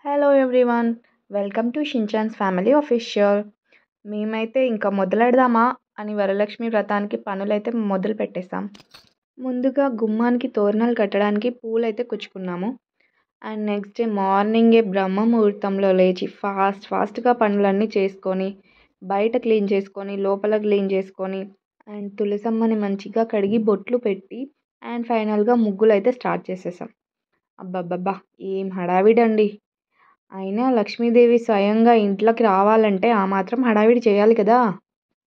Hello everyone, welcome to Shinchan's family official. మేమైతే ఇంకా మొదలెడదామా అని వరలక్ష్మి వ్రతానికి పనులైతే మొదలు పెట్టేసాం. ముందుగా గుమ్మానికి తోరణాలు కట్టడానికి పూలైతే కుచ్చుకున్నాము. అండ్ నెక్స్ట్ డే మార్నింగే బ్రహ్మ ముహూర్తంలో లేచి ఫాస్ట్గా పనులన్నీ చేసుకొని, బయట క్లీన్ చేసుకొని, లోపల క్లీన్ చేసుకొని, అండ్ తులసమ్మని మంచిగా కడిగి బొట్లు పెట్టి, అండ్ ఫైనల్గా ముగ్గులు అయితే స్టార్ట్ చేసేసాం. అబ్బబ్బబ్బా, ఏం హడావిడండి! అయినా లక్ష్మీదేవి స్వయంగా ఇంట్లోకి రావాలంటే ఆ మాత్రం హడావిడి చేయాలి కదా.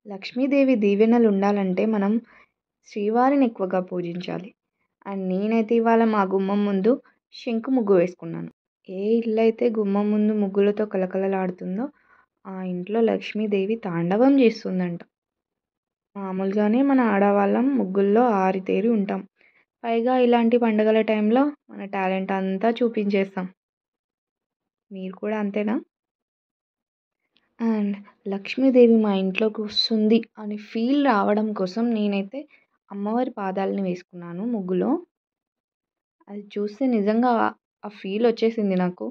లక్ష్మీదేవి దీవెనలు ఉండాలంటే మనం శ్రీవారిని ఎక్కువగా పూజించాలి. అండ్ నేనైతే ఇవాళ మా గుమ్మం ముందు శంకు ముగ్గు వేసుకున్నాను. ఏ ఇల్లు అయితే గుమ్మం ముందు ముగ్గులతో కలకలలాడుతుందో ఆ ఇంట్లో లక్ష్మీదేవి తాండవం చేస్తుందంట. మామూలుగానే మన ఆడవాళ్ళం ముగ్గుల్లో ఆరితేరి ఉంటాం. పైగా ఇలాంటి పండుగల టైంలో మన టాలెంట్ అంతా చూపించేస్తాం. మీరు కూడా అంతేనా? అండ్ లక్ష్మీదేవి మా ఇంట్లోకి వస్తుంది అని ఫీల్ రావడం కోసం నేనైతే అమ్మవారి పాదాలని వేసుకున్నాను ముగ్గులో. అది చూస్తే నిజంగా ఆ ఫీల్ వచ్చేసింది నాకు.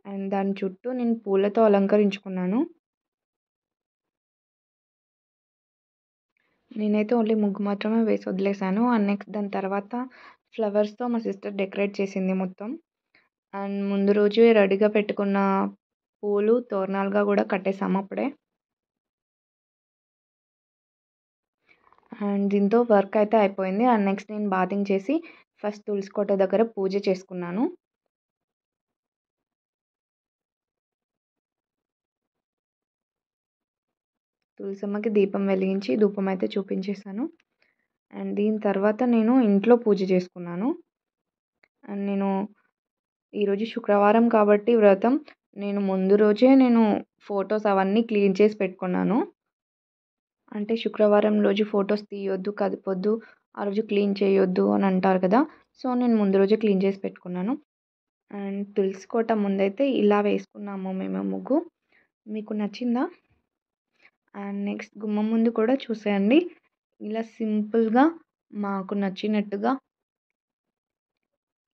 అండ్ దాని చుట్టూ నేను పూలతో అలంకరించుకున్నాను. నేనైతే ఓన్లీ ముగ్గు మాత్రమే వేసి వదిలేసాను. అండ్ నెక్స్ట్ దాని తర్వాత ఫ్లవర్స్తో మా సిస్టర్ డెకరేట్ చేసింది మొత్తం. అండ్ ముందు రోజే రెడీగా పెట్టుకున్న పూలు తోరణాలుగా కూడా కట్టేసాము అప్పుడే. అండ్ దీంతో వర్క్ అయితే అయిపోయింది. అండ్ నెక్స్ట్ నేను బాతింగ్ చేసి ఫస్ట్ తులసి కోట దగ్గర పూజ చేసుకున్నాను. తులసమ్మకి దీపం వెలిగించి ధూపం అయితే చూపించేశాను. అండ్ దీని తర్వాత నేను ఇంట్లో పూజ చేసుకున్నాను. అండ్ నేను ఈరోజు శుక్రవారం కాబట్టి వ్రతం నేను ముందు రోజే ఫొటోస్ అవన్నీ క్లీన్ చేసి పెట్టుకున్నాను. అంటే శుక్రవారం రోజు ఫొటోస్ తీయొద్దు, కదపొద్దు, ఆ రోజు క్లీన్ చేయొద్దు అని అంటారు కదా. సో నేను ముందు రోజే క్లీన్ చేసి పెట్టుకున్నాను. అండ్ తులసి కోట ముందైతే ఇలా వేసుకున్నాము మేము ముగ్గు. మీకు నచ్చిందా? అండ్ నెక్స్ట్ గుమ్మం ముందు కూడా చూసేయండి, ఇలా సింపుల్గా మాకు నచ్చినట్టుగా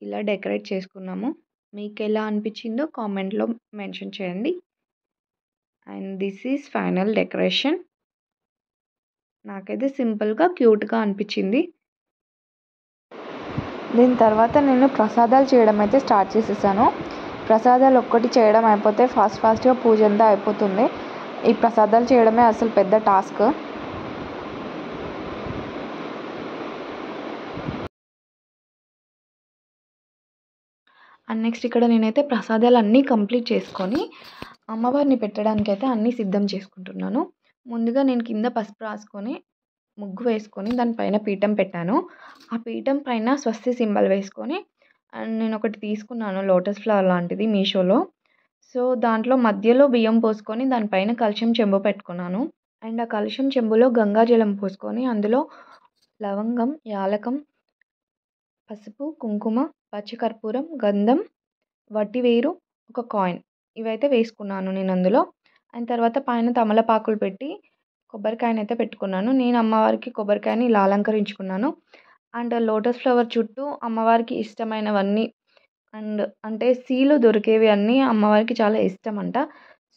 ఇలా డెకరేట్ చేసుకున్నాము. మీకు ఎలా అనిపించిందో కామెంట్లో మెన్షన్ చేయండి. And this is final decoration. నాకైతే సింపుల్గా క్యూట్గా అనిపించింది. దీని తర్వాత నేను ప్రసాదాలు చేయడం అయితే స్టార్ట్ చేసేసాను. ప్రసాదాలు ఒక్కటి చేయడం అయిపోతే ఫాస్ట్గా పూజ అంతా అయిపోతుంది. ఈ ప్రసాదాలు చేయడమే అసలు పెద్ద టాస్క్. అండ్ నెక్స్ట్ ఇక్కడ నేనైతే ప్రసాదాలు అన్నీ కంప్లీట్ చేసుకొని అమ్మవారిని పెట్టడానికి అయితే అన్నీ సిద్ధం చేసుకుంటున్నాను. ముందుగా నేను కింద పసుపు రాసుకొని ముగ్గు వేసుకొని దానిపైన పీఠం పెట్టాను. ఆ పీఠం పైన స్వస్తి సింబల్ వేసుకొని అండ్ నేను ఒకటి తీసుకున్నాను లోటస్ ఫ్లవర్ లాంటిది మీషోలో. సో దాంట్లో మధ్యలో బియ్యం పోసుకొని దానిపైన కలశం చెంబు పెట్టుకున్నాను. అండ్ ఆ కలశం చెంబులో గంగాజలం పోసుకొని అందులో లవంగం, యాలకం, పసుపు, కుంకుమ, పచ్చకర్పూరం, గంధం, వట్టివేరు, ఒక కాయిన్ ఇవైతే వేసుకున్నాను నేను అందులో. అండ్ తర్వాత పైన తమలపాకులు పెట్టి కొబ్బరికాయనైతే పెట్టుకున్నాను. నేను అమ్మవారికి కొబ్బరికాయని ఇలా అలంకరించుకున్నాను. అండ్ లోటస్ ఫ్లవర్ చుట్టూ అమ్మవారికి ఇష్టమైనవన్నీ అండ్ అంటే సీలు దొరికేవి అన్నీ అమ్మవారికి చాలా ఇష్టం అంట.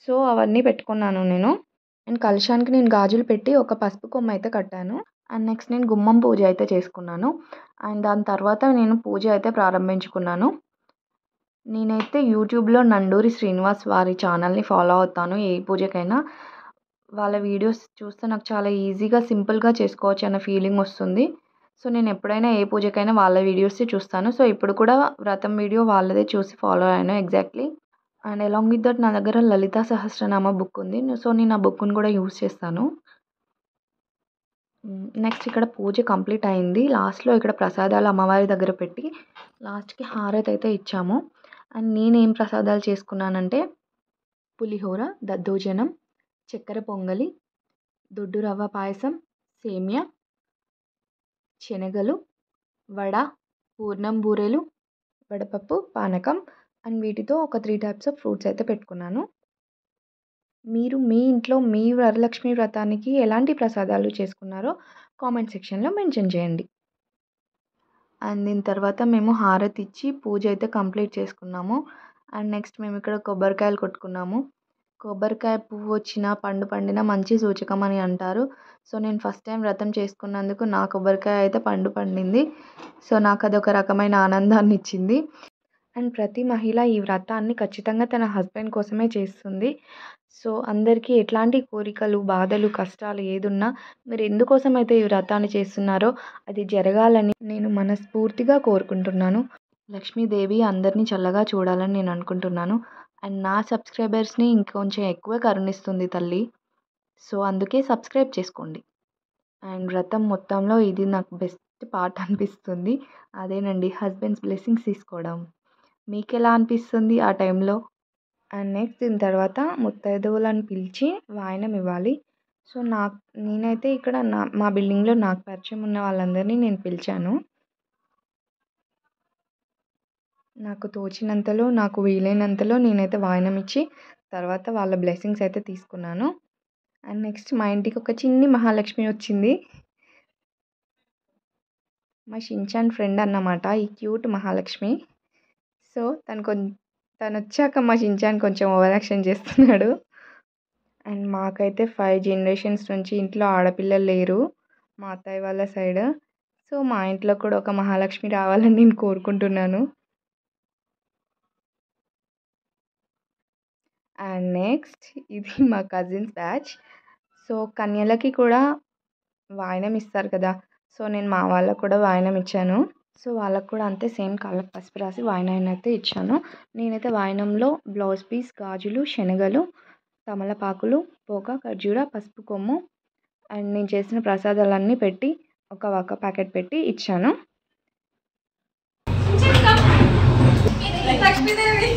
సో అవన్నీ పెట్టుకున్నాను నేను. అండ్ కలశానికి నేను గాజులు పెట్టి ఒక పసుపు కొమ్మ అయితే కట్టాను. అండ్ నెక్స్ట్ నేను గుమ్మం పూజ అయితే చేసుకున్నాను. అండ్ దాని తర్వాత నేను పూజ అయితే ప్రారంభించుకున్నాను. నేనైతే యూట్యూబ్లో నండూరి శ్రీనివాస్ వారి ఛానల్ని ఫాలో అవుతాను. ఏ పూజకైనా వాళ్ళ వీడియోస్ చూస్తే నాకు చాలా ఈజీగా సింపుల్గా చేసుకోవచ్చు అన్న ఫీలింగ్ వస్తుంది. సో నేను ఎప్పుడైనా ఏ పూజకైనా వాళ్ళ వీడియోసే చూస్తాను. సో ఇప్పుడు కూడా వ్రతం వీడియో వాళ్ళదే చూసి ఫాలో అయ్యాను exactly. And along with that నా దగ్గర లలితా సహస్రనామ బుక్ ఉంది. సో నేను ఆ బుక్ని కూడా యూస్ చేస్తాను. నెక్స్ట్ ఇక్కడ పూజ కంప్లీట్ అయింది. లాస్ట్లో ఇక్కడ ప్రసాదాలు అమ్మవారి దగ్గర పెట్టి లాస్ట్కి హారతి అయితే ఇచ్చాము. అండ్ నేనేం ప్రసాదాలు చేసుకున్నానంటే పులిహోర, దద్దోజనం, చక్కెర పొంగలి, దొడ్డు రవ్వ పాయసం, సేమ్యా, శనగలు, వడ, పూర్ణం బూరెలు, వడపప్పు, పానకం అండ్ వీటితో ఒక 3 టైప్స్ ఆఫ్ ఫ్రూట్స్ అయితే పెట్టుకున్నాను. మీరు మీ ఇంట్లో మీ వరలక్ష్మి వ్రతానికి ఎలాంటి ప్రసాదాలు చేసుకున్నారో కామెంట్ సెక్షన్లో మెన్షన్ చేయండి. అండ్ దీని తర్వాత మేము హారతి ఇచ్చి పూజ అయితే కంప్లీట్ చేసుకున్నాము. అండ్ నెక్స్ట్ మేము ఇక్కడ కొబ్బరికాయలు కొట్టుకున్నాము. కొబ్బరికాయ పువ్వు వచ్చినా పండు పండినా మంచి సూచకం అని అంటారు. సో నేను ఫస్ట్ టైం వ్రతం చేసుకున్నందుకు నా కొబ్బరికాయ అయితే పండు పండింది. సో నాకు అదొక రకమైన ఆనందాన్ని ఇచ్చింది. అండ్ ప్రతి మహిళ ఈ వ్రతాన్ని ఖచ్చితంగా తన హస్బెండ్ కోసమే చేస్తుంది. సో అందరికీ ఎట్లాంటి కోరికలు, బాధలు, కష్టాలు ఏదున్నా మీరు ఎందుకోసం అయితే ఈ వ్రతాన్ని చేస్తున్నారో అది జరగాలని నేను మనస్ఫూర్తిగా కోరుకుంటున్నాను. లక్ష్మీదేవి అందరినీ చల్లగా చూడాలని నేను అనుకుంటున్నాను. అండ్ నా సబ్స్క్రైబర్స్ని ఇంకొంచెం ఎక్కువ కరుణిస్తుంది తల్లి. సో అందుకే సబ్స్క్రైబ్ చేసుకోండి. అండ్ వ్రతం మొత్తంలో ఇది నాకు బెస్ట్ పార్ట్ అనిపిస్తుంది. అదేనండి హస్బెండ్స్ బ్లెస్సింగ్స్ తీసుకోవడం. మీకు ఎలా అనిపిస్తుంది ఆ టైంలో? అండ్ నెక్స్ట్ దీని తర్వాత ముత్తైదువులను పిలిచి వాయనం ఇవ్వాలి. సో నేనైతే ఇక్కడ మా బిల్డింగ్లో నాకు పరిచయం ఉన్న వాళ్ళందరినీ నేను పిలిచాను. నాకు తోచినంతలో, నాకు వీలైనంతలో నేనైతే వాయనం ఇచ్చి తర్వాత వాళ్ళ బ్లెస్సింగ్స్ అయితే తీసుకున్నాను. అండ్ నెక్స్ట్ మా ఇంటికి ఒక చిన్ని మహాలక్ష్మి వచ్చింది. మా షిన్చాన్ ఫ్రెండ్ అన్నమాట ఈ క్యూట్ మహాలక్ష్మి. సో తను వచ్చాక మా షిన్చాన్ కొంచెం ఓవర్ యాక్షన్ చేస్తున్నాడు. అండ్ మాకైతే 5 జనరేషన్స్ నుంచి ఇంట్లో ఆడపిల్లలు లేరు మా అత్తయ్య వాళ్ళ సైడ్. సో మా ఇంట్లో కూడా ఒక మహాలక్ష్మి రావాలని నేను కోరుకుంటున్నాను. అండ్ నెక్స్ట్ ఇది మా కజిన్స్ బ్యాచ్. సో కన్యలకి కూడా వాయనం ఇస్తారు కదా. సో నేను మా వాళ్ళకు కూడా వాయనం ఇచ్చాను. సో వాళ్ళకు కూడా అంతే సేమ్ కాళ్ళకి పసుపు రాసి వాయనం అయితే ఇచ్చాను. నేనైతే వాయనంలో బ్లౌజ్ పీస్, గాజులు, శనగలు, తమలపాకులు, పోక, ఖర్జూర, పసుపు కొమ్ము అండ్ నేను చేసిన ప్రసాదాలన్నీ పెట్టి ఒక ప్యాకెట్ పెట్టి ఇచ్చాను. లక్ష్మీదేవి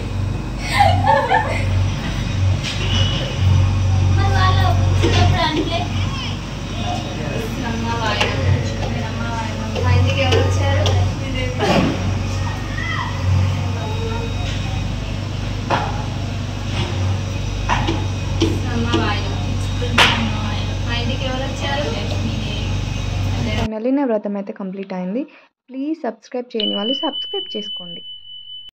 ఫైనల్లీ నా వ్రతం అయితే కంప్లీట్ అయింది. ప్లీజ్ సబ్స్క్రైబ్ చేయని వాళ్ళు సబ్స్క్రైబ్ చేసుకోండి.